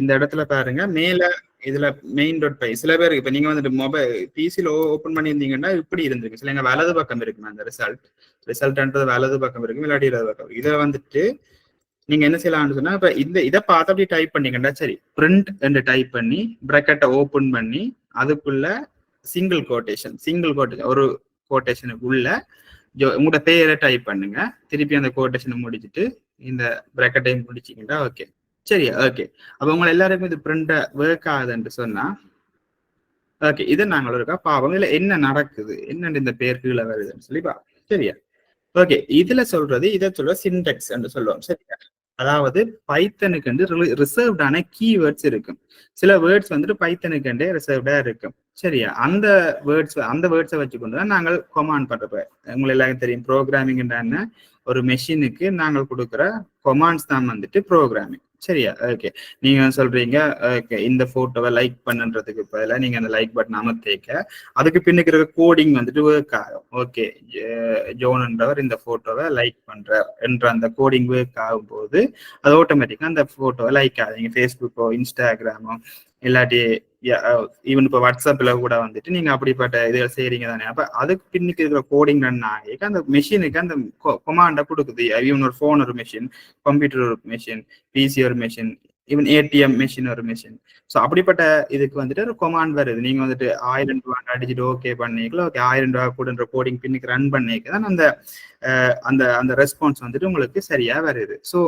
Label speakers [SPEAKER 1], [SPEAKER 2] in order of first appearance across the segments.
[SPEAKER 1] இந்த இடத்துல பாருங்க மேல இதுல main.py சில பேருக்கு இப்ப நீங்க வந்துட்டு மொபைல் பிசில ஓபன் பண்ணியிருந்தீங்கன்னா இப்படி இருந்திருக்கு சில வலது பக்கம் இருக்குமே அந்த ரிசல்ட்ன்றது வலது பக்கம் இருக்கு இல்லாட்டி இடது பக்கம் இதுல வந்துட்டு நீங்க என்ன செய்யலாம்னு சொன்னா இப்ப இதை பார்த்து அப்படி டைப் பண்ணீங்கன்னா சரி பிரிண்ட் என்று டைப் பண்ணி பிராக்கெட்டை ஓபன் பண்ணி அதுக்குள்ள சிங்கிள் கோட்டேஷன் ஒரு கோட்டேஷனுக்கு உள்ள உங்களோட பேரை டைப் பண்ணுங்க திருப்பி அந்த கோட்டேஷனை முடிச்சுட்டு இந்த பிராக்கெட்டையும் முடிச்சிங்கன்னா ஓகே சரியா ஓகே அப்ப உங்களை எல்லாருக்கும் இது பிரிண்ட ஒர்க் ஆகுதுன்னு சொன்னா ஓகே இதை நாங்கள் இருக்கா பாவம் இதுல என்ன நடக்குது என்னன்னு இந்த பேர் கீழே வருதுன்னு சொல்லிப்பா சரியா ஓகே இதுல சொல்றது இதை சொல்ற சின்டெக்ஸ் என்று சொல்லுவோம் சரியா அதாவது பைத்தனுக்கு ரிசர்வ்டான கீவேர்ட்ஸ் இருக்கும் சில வேர்ட்ஸ் வந்துட்டு பைத்தனுக்கு ரிசர்வ்டா இருக்கும் சரியா அந்த வேர்ட்ஸை வச்சுக்கொண்டு தான் நாங்கள் கொமாண்ட் பண்றப்ப உங்களுக்கு எல்லாருக்கும் தெரியும் ப்ரோக்ராமிங் ஒரு மெஷினுக்கு நாங்கள் கொடுக்குற கொமாண்ட்ஸ் தான் வந்துட்டு ப்ரோக்ராமிங் சரியா ஓகே நீங்க சொல்றீங்க ஓகே இந்த போட்டோவை லைக் பண்ணுன்றதுக்கு பதிலாக நீங்க அந்த லைக் பட்டன் அமர்த்திக்க அதுக்கு பின்னுக்கு இருக்க கோடிங் வந்துட்டு ஒர்க் ஆகும் ஓகே ஜோன்ன்றவர் இந்த போட்டோவை லைக் பண்றார் என்ற அந்த கோடிங் ஒர்க் ஆகும் போது அது ஆட்டோமேட்டிக்கா அந்த போட்டோவை லைக் ஆகுது ஃபேஸ்புக்கோ இன்ஸ்டாகிராமோ இல்லாட்டி ஈவன் இப்போ வாட்ஸ்அப்ல கூட வந்துட்டு நீங்க அப்படிப்பட்ட இதில் செய்யறீங்க தானே அப்ப அதுக்கு பின்னுக்கு இருக்கிற கோடிங் ரன் ஆகி அந்த மெஷினுக்கு அந்த கொமாண்டை கொடுக்குது ஈவன் ஒரு ஃபோன் ஒரு மெஷின் கம்ப்யூட்டர் ஒரு மெஷின் பிசி ஒரு மெஷின் ஈவன் ஏடிஎம் மெஷின் ஒரு மெஷின் ஸோ அப்படிப்பட்ட இதுக்கு வந்துட்டு ஒரு கொமாண்ட் வருது நீங்க வந்துட்டு 1000 ரூபாய் அடிச்சுட்டு ஓகே பண்ணிக்கலாம் ஓகே 1000 ரூபாய் கூடன்ற கோடிங் பின்னுக்கு ரன் பண்ணிக்க தான் அந்த ரெஸ்பான்ஸ் வந்துட்டு உங்களுக்கு சரியா வருது ஸோ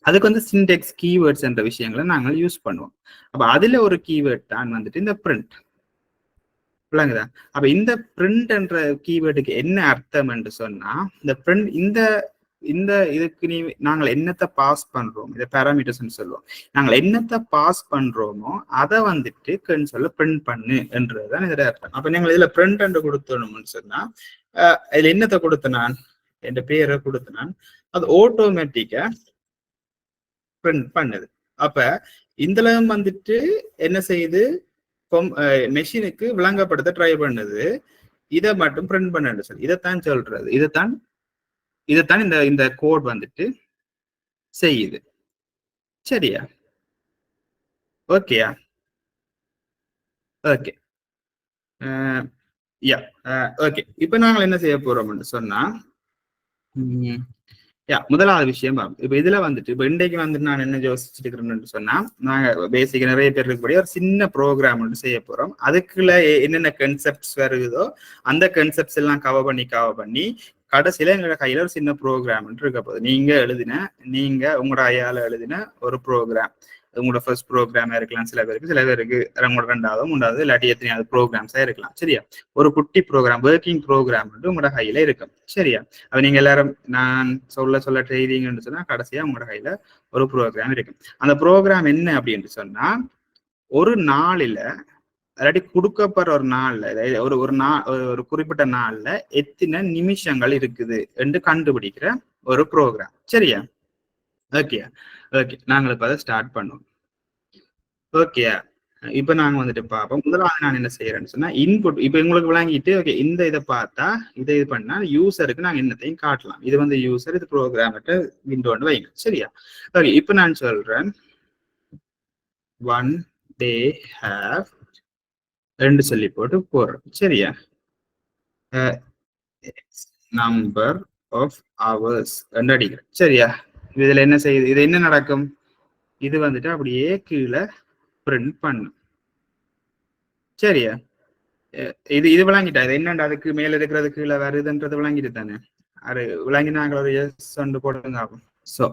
[SPEAKER 1] அதுக்கு வந்து சின்டெக்ஸ் கீவேர்ட்ஸ் என்ற விஷயங்களை நாங்கள் யூஸ் பண்ணுவோம் அப்ப அதுல ஒரு கீவேர்ட் தான் வந்துட்டு இந்த பிரிண்ட் விளங்குதா அப்ப இந்த பிரிண்ட் என்ற கீவேர்டுக்கு என்ன அர்த்தம் என்று சொன்னா இந்த பிரிண்ட் இந்த இதுக்கு நாங்கள் என்னத்தை பாஸ் பண்றோம் இதை பேராமீட்டர்ஸ் சொல்லுவோம் நாங்கள் என்னத்தை பாஸ் பண்றோமோ அதை வந்துட்டு கன்சோல்ல பிரிண்ட் பண்ணு என்றதுதான் இதோட அர்த்தம் அப்ப நாங்கள் இதுல பிரிண்ட் என்று கொடுத்தோம்னு சொன்னா இதுல என்னத்தை கொடுத்த நான் என் பேரை கொடுத்த நான் அது ஆட்டோமேட்டிக்கா பிரிண்ட் பண்ணுது அப்ப இதுல வந்துட்டு என்ன செய்யுது மெஷினுக்கு விளங்கப்படுத்த ட்ரை பண்ணுது இதை மட்டும் பிரிண்ட் பண்ணு சொல்லி இதைத்தான் சொல்றது இதைத்தான் இந்த கோட் வந்துட்டு செய்யுது சரியா ஓகேயா ஓகே யா ஓகே இப்ப நாங்கள் என்ன செய்ய போறோம்னு சொன்னா முதலாவது விஷயம் இப்ப இதுல வந்துட்டு இப்ப இன்றைக்கு வந்துட்டு நான் என்ன யோசிச்சுட்டு இருக்கிறேன்னு சொன்னா நாங்க பேசிக் நிறைய பேர் இருக்கக்கூடிய ஒரு சின்ன ப்ரோக்ராம் வந்து செய்ய போறோம் அதுக்குள்ள என்னென்ன கன்செப்ட்ஸ் வருதோ அந்த கன்செப்ட்ஸ் எல்லாம் கவர் பண்ணி கடைசியில எங்களோட கையில ஒரு சின்ன ப்ரோக்ராம் இருக்க போகுது நீங்க உங்களோட ஐயால எழுதின ஒரு ப்ரோக்ராம் உங்களோட ஃபர்ஸ்ட் ப்ரோக்ராமா இருக்கலாம் சில பேருக்கு உங்களோட 2வது 3வது இல்லாட்டி எத்தனையாவது ப்ரோக்ராம்ஸா இருக்கலாம் சரியா ஒரு குட்டி ப்ரோக்ராம் ஒர்க்கிங் ப்ரோக்ராம் வந்து உங்களோட கையில இருக்கும் சரியா அப்ப நீங்க எல்லாரும் நான் சொல்ல ட்ரெய்னிங்னு சொன்னா கடைசியா உங்களோட கையில ஒரு ப்ரோக்ராம் இருக்கு அந்த ப்ரோக்ராம் என்ன அப்படின்னு சொன்னா ஒரு நாளில அல்லாட்டி கொடுக்கப்படுற ஒரு நாள்ல ஒரு குறிப்பிட்ட நாள்ல எத்தனை நிமிஷங்கள் இருக்குது என்று கண்டுபிடிக்கிற ஒரு ப்ரோக்ராம் சரியா ஓகே நாங்கள் இப்ப அதை ஸ்டார்ட் பண்ணுவோம் ஓகே இப்ப நாங்க வந்துட்டு பார்ப்போம் முதலாவது நான் என்ன செய்யறேன்னு சொன்னா இன்புட் இப்ப உங்களுக்கு விளங்கிட்டு ஓகே இந்த இதை பார்த்தா இது பண்ணா யூசருக்கு நாங்க என்னத்தையும் காட்டலாம் இது வந்து யூசர் இது ப்ரோக்ராம்ட்ட விண்டோன்னு வைங்க சரியா ஓகே இப்ப நான் சொல்றேன் 1 day have 2 சொல்லி போட்டு போடுறோம் சரியா நம்பர் ஆஃப் ஹவர்ஸ் அடிக்கிறேன் சரியா இதுல என்ன செய்யுது இது என்ன நடக்கும் இது வந்துட்டு அப்படியே கீழே பிரிண்ட் பண்ணும் சரியா இது விளங்கிட்டா இது என்னண்டா அதுக்கு மேல இருக்கிறது கீழே வருதுன்றது விளங்கிட்டு தானே அது விளங்கினாங்க ஒரு சொண்டு போடுங்க ஆகும் ஸோ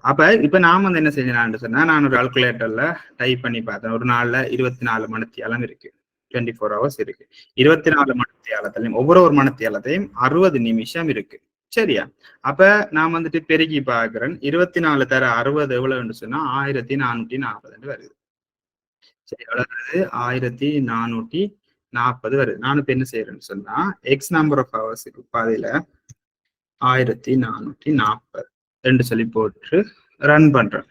[SPEAKER 1] அப்ப இப்ப நாம வந்து என்ன செஞ்சேன்னு சொன்னா நான் ஒரு கால்குலேட்டர்ல டைப் பண்ணி பார்த்தேன் ஒரு நாள்ல 24 மணித்தியாலம் இருக்கு 24 hours இருக்கு 24 மணித்தியாலத்திலையும் ஒவ்வொரு மணித்தியாலத்தையும் 60 நிமிஷம் இருக்கு சரியா அப்ப நான் வந்துட்டு பெருக்கி பாக்குறேன் 24 தர 60 எவ்வளவுன்னு சொன்னா 1440 வருது சரி எவ்வளவு 1440 வருது நான் இப்ப என்ன செய்யறேன்னு சொன்னா எக்ஸ் நம்பர் ஆஃப் ஹவர்ஸுக்கு பாதியில 1440 சொல்லி போட்டு ரன் பண்றேன்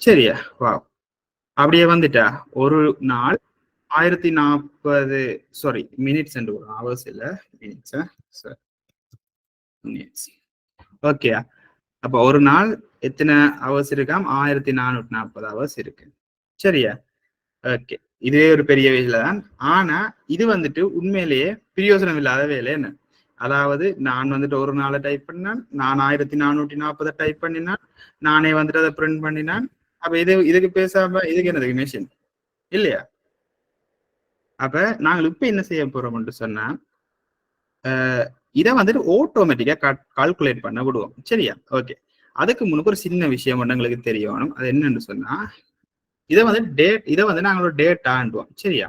[SPEAKER 1] சரியா வா அப்படியே வந்துட்டா ஒரு நாள் 1040 சாரி மினிட்ஸ் என்று வரும் ஹவர்ஸ் இல்ல மினிட்ஸ் ஓகே அப்ப ஒரு நாள் எத்தனை ஹவர்ஸ் இருக்காம்? 1440 ஹவர்ஸ் இருக்கு. சரியா? ஓகே. இதுவே ஒரு பெரிய வேலை தான். ஆனா இது வந்துட்டு உண்மையிலேயே பிரயோஜனம் இல்லாத வேலை என்ன? அதாவது நான் வந்துட்டு ஒரு நாளை டைப் பண்ணேன், நான் 1440 டைப் பண்ணினான், நானே வந்துட்டு அதை பிரிண்ட் பண்ணினான். அப்ப இதுக்கு பேசாம இதுக்கு என்னது மெஷின் இல்லையா? அப்ப நாங்கள் இப்ப என்ன செய்ய போறோம்னு சொன்னா, இதை வந்துட்டு ஆட்டோமேட்டிக்கா கால்குலேட் பண்ண விடுவோம். சரியா? ஓகே. அதுக்கு முன்னுக்கு ஒரு சின்ன விஷயம் எங்களுக்கு தெரியணும். அது என்னன்னு சொன்னா, இதை வந்து நாங்களோட டேட்டாண்டுவோம். சரியா?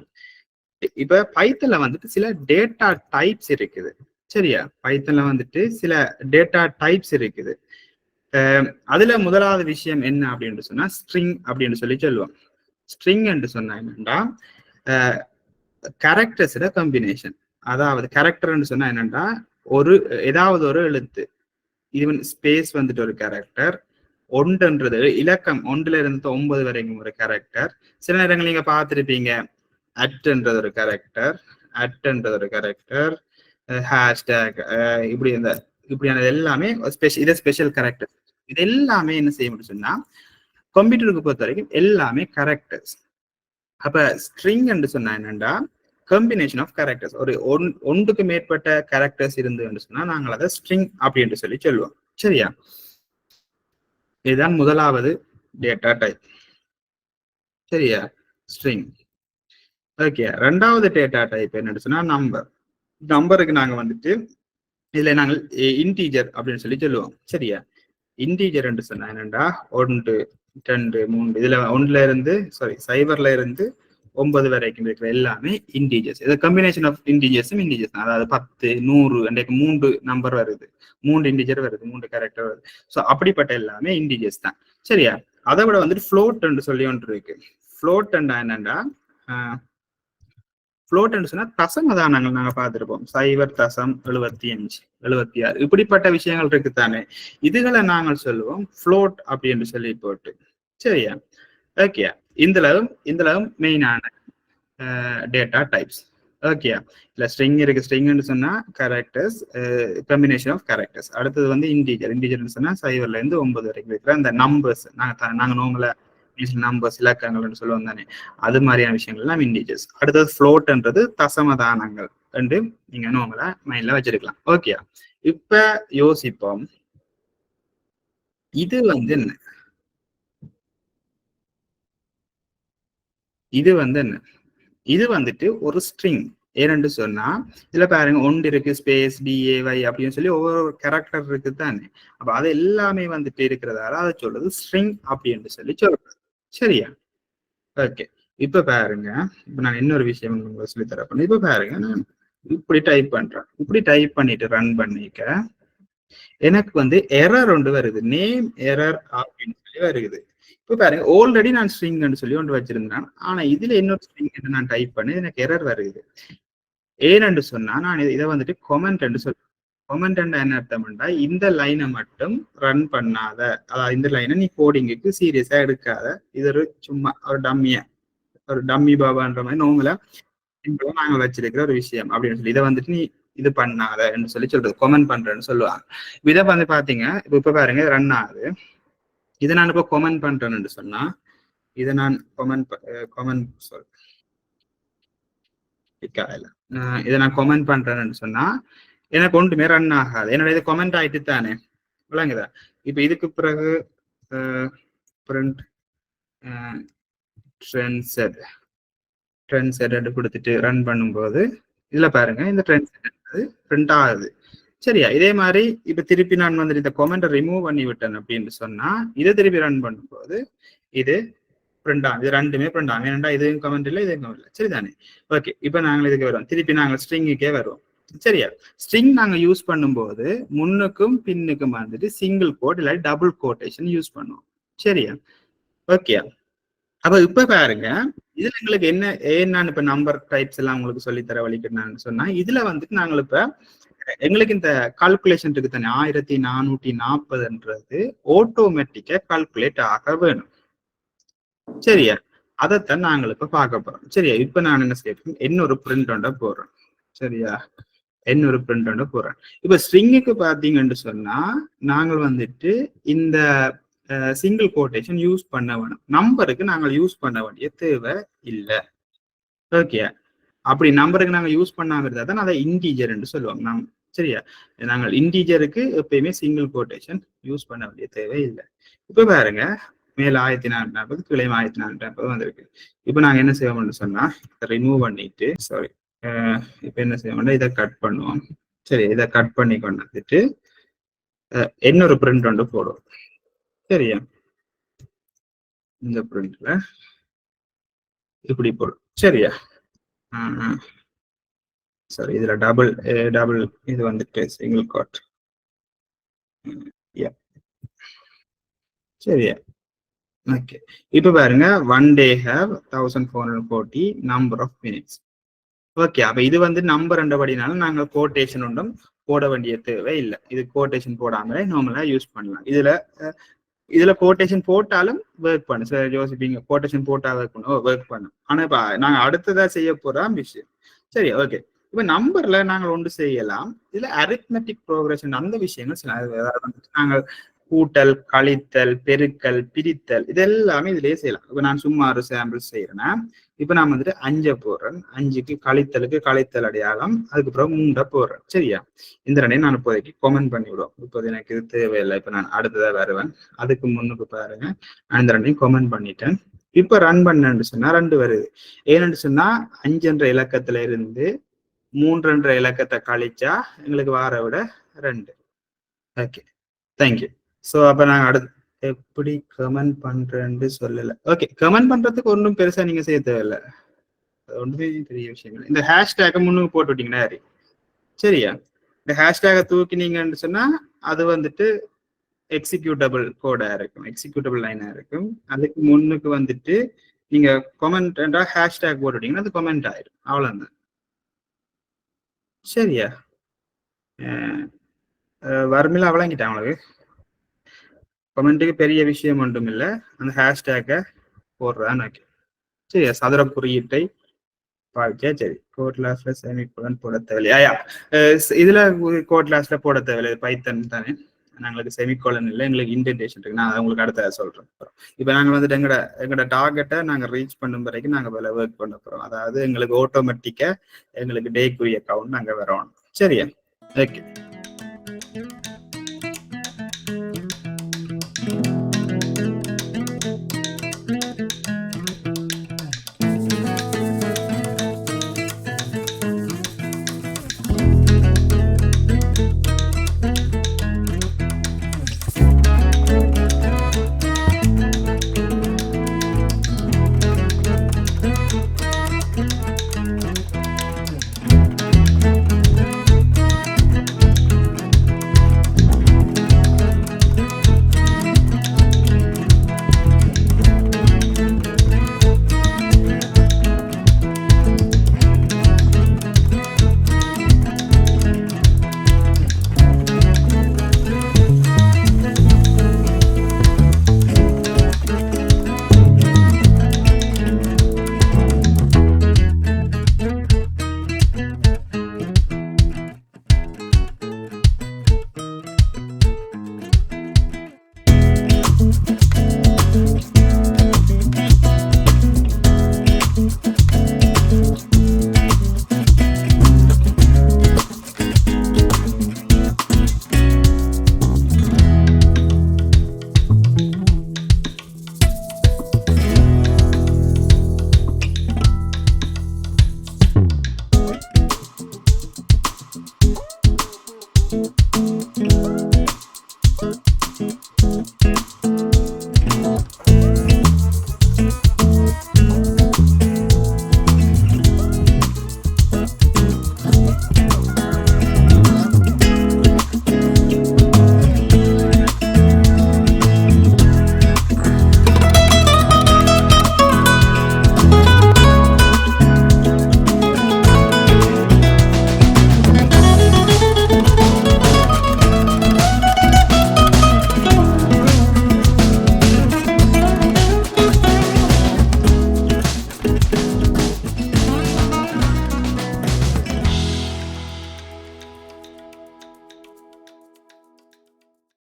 [SPEAKER 1] இப்ப பைத்தன்ல வந்துட்டு சில டேட்டா டைப்ஸ் இருக்குது. சரியா? பைத்தன்ல வந்துட்டு சில டேட்டா டைப்ஸ் இருக்குது. அதுல முதலாவது விஷயம் என்ன அப்படின்னு சொன்னா ஸ்ட்ரிங் அப்படின்னு சொல்லி சொல்லுவோம். ஸ்ட்ரிங் என்று சொன்னா என்னன்னா கேரக்டர்ஸோட கம்பினேஷன். அதாவது கேரக்டர்ன்னு சொன்னா என்னன்னா ஏதாவது ஒரு எழுத்து, ஈவன் ஸ்பேஸ் வந்துட்டு ஒரு கேரக்டர், ஒன்றுன்றது இலக்கம் 1ல இருந்து 9 வரைக்கும் ஒரு கேரக்டர். சில நேரங்கள் நீங்க பார்த்துருப்பீங்க அட்ன்றது ஒரு கேரக்டர், அட்ன்றது ஒரு கேரக்டர், ஹேஷ்டேக், இப்படியானது எல்லாமே ஸ்பெஷல் கேரக்டர். இது எல்லாமே என்ன செய்ய முடியும் சொன்னா கம்ப்யூட்டருக்கு பொறுத்த வரைக்கும் எல்லாமே கேரக்டர்ஸ். அப்ப ஸ்ட்ரிங் என்று சொன்னா என்னன்னா கம்பினேஷன் ஆஃப் கேரக்டர்ஸ். ஒரு ஒன்றுக்கு மேற்பட்ட கேரக்டர்ஸ் இருந்து சொன்னா நாங்கள் அதை ஸ்ட்ரிங் அப்படின்னு சொல்லி சொல்லுவோம். சரியா? இதுதான் முதலாவது டேட்டா டைப். சரியா? ஸ்ட்ரிங். ஓகே. ரெண்டாவது டேட்டா டைப் என்னன்னு சொன்னா நம்பர். நம்பருக்கு நாங்க வந்துட்டு இதுல நாங்கள் இன்டீஜர் அப்படின்னு சொல்லி சொல்லுவோம். சரியா? இன்டீஜர் என்று சொன்னா என்னண்டா 1, 2, 3 இதுல 0ல இருந்து 9 வரைக்கும் இருக்கிற எல்லாமே இன்டீஜர்ஸ். இது கம்பினேஷன் ஆஃப் இன்டீஜர்ஸும் இன்டீஜர்ஸ். அதாவது 10, 100 அன்றைக்கு 3 நம்பர் வருது, 3 இன்டீஜர் வருது, 3 கேரக்டர் வருது. ஸோ அப்படிப்பட்ட எல்லாமே இன்டீஜர்ஸ் தான். சரியா? அதை விட வந்துட்டு ஃப்ளோட் என்று சொல்லி ஒன்று இருக்கு. ஃப்ளோட் என்னண்டா ஃப்ளோட் சொன்னா தசமதானங்கள் நாங்க பார்த்துருப்போம். 0.75, 76 இப்படிப்பட்ட விஷயங்கள் இருக்குத்தானே. இதுகளை நாங்கள் சொல்லுவோம் ஃப்ளோட் அப்படின்னு சொல்லி போட்டு. சரியா? ஓகே. இந்தளவும் மெயினான டேட்டா டைப்ஸ். ஓகே. இல்ல ஸ்ட்ரிங் இருக்கு. ஸ்ட்ரிங்னு சொன்னா கேரக்டர்ஸ், கம்பினேஷன் ஆஃப் கேரக்டர்ஸ். அடுத்தது வந்து இன்டீஜர்னு சொன்னா 0ல இருந்து 9 வரைக்கும் இருக்கிற அந்த நம்பர்ஸ். நாங்க நார்மலா நம்பர்ஸ், இலக்கங்கள்னு சொல்லுவோம் தானே, அது மாதிரியான விஷயங்கள்லாம் இன்டீஜர்ஸ். அடுத்தது ஃப்ளோட்ன்றது தசமதானங்கள் என்று நீங்க நார்மலா மைண்ட்ல வச்சிருக்கலாம். ஓகே. இப்ப யோசிப்போம், இது வந்து என்ன? இது வந்துட்டு ஒரு ஸ்ட்ரிங். ஏன்னு சொன்னா இதுல பாருங்க, ஒன்று இருக்கு, ஸ்பேஸ், DAY அப்படின்னு சொல்லி ஒவ்வொரு கேரக்டர் இருக்கு தானே. அப்ப அது எல்லாமே வந்துட்டு இருக்கிறதால அதை சொல்றது ஸ்ட்ரிங் அப்படின்னு சொல்லி சொல்றது. சரியா? ஓகே. இப்ப பாருங்க, இப்ப நான் இன்னொரு விஷயம் உங்களுக்கு சொல்லி தரப்பேன். இப்ப பாருங்க, நான் இப்படி டைப் பண்றேன். இப்படி டைப் பண்ணிட்டு ரன் பண்ணிக்க எனக்கு வந்து எரர் ஒன்று வருது. நேம் எரர் அப்படின்னு சொல்லி வருது. இப்ப பாருங்க, ஆல்ரெடி நான் ஸ்ட்ரிங்னு சொல்லி ஒன்று வச்சிருந்தேன். ஆனா இதுல இன்னொரு ஸ்ட்ரிங் நான் டைப் பண்ணி எனக்கு எரர் வருது. ஏன்னு சொன்னா நான் இதை வந்துட்டு கொமெண்ட் சொல்றேன். கொமெண்ட் என்ன அர்த்தம்டா, இந்த லைனை மட்டும் ரன் பண்ணாத, அதாவது இந்த லைனை நீ கோடிங்குக்கு சீரியஸா எடுக்காத, இது ஒரு சும்மா ஒரு டம்மி பாபான்ற மாதிரி நோங்கள நாங்க வச்சிருக்கிற ஒரு விஷயம் அப்படின்னு சொல்லி இதை வந்துட்டு நீ இது பண்ணாத என்று சொல்லி சொல்றது, கொமெண்ட் பண்றேன்னு சொல்லுவாங்க. இதை வந்து பாத்தீங்க, இப்ப பாருங்க ரன் ஆகுது. இதை நான் இப்ப கொமெண்ட் பண்றேன்னு சொன்னா, இதை நான் இதை நான் கொமெண்ட் பண்றேன்னு சொன்னா எனக்கு ஒன்றுமே ரன் ஆகாது. என்னோட இது கொமெண்ட் ஆயிட்டு தானே விளங்குதா? இப்ப இதுக்கு பிறகு பிரிண்ட் ட்ரெண்ட் செட் கொடுத்துட்டு ரன் பண்ணும்போது இதுல பாருங்க, இந்த ட்ரெண்ட் செட் பிரிண்ட் ஆகுது. சரியா? இதே மாதிரி இப்ப திருப்பி நான் வந்துட்டு இந்த கொமெண்ட்டை ரிமூவ் பண்ணி விட்டேன் அப்படின்னு சொன்னா இதை திருப்பி ரன் பண்ணும்போது இது பிரிண்ட் ஆகும். இது ரெண்டுமே பிரிண்ட் ஆகும். ஏன்னா இதுவும் கமெண்ட் இல்லை, இதுவும் கமெண்ட் இல்லை. சரிதானே? ஓகே. இப்ப நாங்கள் இதுக்கு வருவோம். திருப்பி நாங்கள் ஸ்ட்ரிங்குக்கே வருவோம். சரியா? ஸ்ட்ரிங் நாங்க யூஸ் பண்ணும்போது முன்னுக்கும் பின்னுக்கும் வந்துட்டு சிங்கிள் கோட் இல்லை டபுள் கோட்டேஷன் யூஸ் பண்ணுவோம். சரியா? ஓகே. அப்ப இப்ப பாருங்க, இதுல எங்களுக்கு என்ன இப்ப நம்பர் டைப்ஸ் எல்லாம் உங்களுக்கு சொல்லித்தர வழிக்கிட்டு சொன்னா, இதுல வந்துட்டு நாங்கள் இப்ப எங்களுக்கு இந்த கால்குலேஷன் இருக்கு தானே, 1440ன்றது ஆட்டோமேட்டிக்கா கால்குலேட் ஆக வேணும். சரியா? அதைத்தான் நாங்கள் இப்ப பார்க்க போறோம். சரியா? இப்ப நான் என்ன செய்யறேன், இன்னொரு பிரிண்ட் ஒன்றை போடுறேன். சரியா? இன்னொரு பிரிண்ட் ஒன்று போடுறேன். இப்ப ஸ்ட்ரிங்குக்கு பாத்தீங்கன்னு சொன்னா நாங்கள் வந்துட்டு இந்த சிங்கிள் கோட்டேஷன் யூஸ் பண்ண வேணும். நம்பருக்கு நாங்கள் யூஸ் பண்ண வேண்டிய தேவை இல்லை. ஓகே, அப்படி நம்பருக்கு நாங்கள் யூஸ் பண்ணாம இருந்தா தான் அதை இன்டீஜர் என்று சொல்லுவோம். சரியா, நாங்கள் இன்டீஜருக்கு எப்பயுமே சிங்கிள் கோட்டேஷன் யூஸ் பண்ண வேண்டிய தேவை இல்லை. இப்ப பாருங்க, மேல 1440 கீழே 1440 வந்திருக்கு. இப்ப நாங்க என்ன செய்வோம்னு சொன்னா ரிமூவ் பண்ணிட்டு, சாரி, இப்ப என்ன செய்வோம்னா இதை கட் பண்ணுவோம். சரி, இதை கட் பண்ணி கொண்டு வந்துட்டு இன்னொரு பிரிண்ட் ஒன்று போடுவோம். சரியா, இந்த பிரிண்ட்ல இப்படி போடும். சரியா, சரி, இதுல டபுள் இது வந்துட்டு சிங்கிள் கோட். சரியா, ஓகே. இப்ப பாருங்க, 1 day have 1440 number of minutes. Okay, அப்ப இது வந்து நம்பர் என்றபடினாலும் நாங்கள் கோட்டேஷன் ஒன்றும் போட வேண்டிய தேவை இல்லை. இது கோட்டேஷன் போடாமலே நார்மலா யூஸ் பண்ணலாம். இதுல கோட்டேஷன் போட்டாலும் ஒர்க் பண்ணும். சார் யோசிப்பீங்க, கோட்டேஷன் போட்டா ஒர்க் பண்ணும். ஆனா இப்ப நாங்க அடுத்ததா செய்ய போற விஷயம். சரி, ஓகே. இப்ப நம்பர்ல நாங்கள் ஒன்று செய்யலாம். இதுல அரித்மெட்டிக் ப்ரோக்ரஷன் அந்த விஷயங்கள் நாங்கள் கூட்டல், கழித்தல், பெருக்கல், பிரித்தல் இதெல்லாமே இதுலயே செய்யலாம். இப்ப நான் சும்மா ஒரு சாம்பிள் செய்யறேன்னா, இப்ப நான் வந்துட்டு 5 போடுறேன். 5க்கு கழித்தலுக்கு கழித்தல் அடையாளம், அதுக்கப்புறம் 3 போடுறேன். சரியா, இந்த ரெண்டையும் நான் இப்போதைக்கு கமெண்ட் பண்ணி விடுவோம். இப்போது எனக்கு இது தேவையில்லை. இப்ப நான் அடுத்ததா வருவேன். அதுக்கு முன்னுக்கு பாருங்க, நான் இந்த ரெண்டையும் கமெண்ட் பண்ணிட்டேன். இப்ப ரன் பண்ணு சொன்னா 2 வருது. ஏன்னு சொன்னா 5 என்ற இலக்கத்துல இருந்து 3 என்ற இலக்கத்தை கழிச்சா எங்களுக்கு வார விட 2. Okay, thank you. ஸோ அப்ப நாங்கள் அடுத்து எப்படி கமெண்ட் பண்றேன்னு சொல்லல. ஓகே, கமெண்ட் பண்றதுக்கு ஒன்றும் பெருசா நீங்க செய்ய தேவையில்லை. ஒன்றுமே பெரிய விஷயம். இந்த ஹேஷ்டேக முன்னுக்கு போட்டு விட்டீங்கன்னா சரியா, இந்த ஹேஷ்டேக தூக்கினீங்கன்னு சொன்னா அது வந்துட்டு எக்ஸிக்யூட்டபிள் கோடா இருக்கும், எக்ஸிக்யூட்டபிள் லைனா இருக்கும். அதுக்கு முன்னுக்கு வந்துட்டு நீங்க கமெண்ட் ஹேஷ்டேக் போட்டுட்டீங்கன்னா அது கமெண்ட் ஆயிடும். அவ்வளவுதான். சரியா, வறுமையில வழங்கிட்டேன் உங்களுக்கு. கமெண்ட்டுக்கு பெரிய விஷயம் ஒன்றும் இல்லை, அந்த ஹேஷ்டேக்கை போடுறதான். ஓகே, சரியா, சதுர குறியீட்டை பாவிச்சா சரி. கோட் லாஸ்ட்ல செமிகோலன் போட தேவையில்லையா? இதுல கோட் லாஸ்ட்ல போட தேவையில்லை, பைத்தன் தானே. நாங்களுக்கு செமிகோலன் இல்லை, எங்களுக்கு இன்டென்டேஷன் இருக்கு. நான் உங்களுக்கு அடுத்த சொல்றேன். இப்ப நாங்க வந்துட்டு எங்களோட டார்கெட்டை நாங்க ரீச் பண்ணும் வரைக்கும் நாங்க வேலை ஒர்க் பண்ண போறோம். அதாவது எங்களுக்கு ஆட்டோமேட்டிக்கா எங்களுக்கு டேக்குரிய கவுண்ட் நாங்க வரணும். சரியா, ஓகே.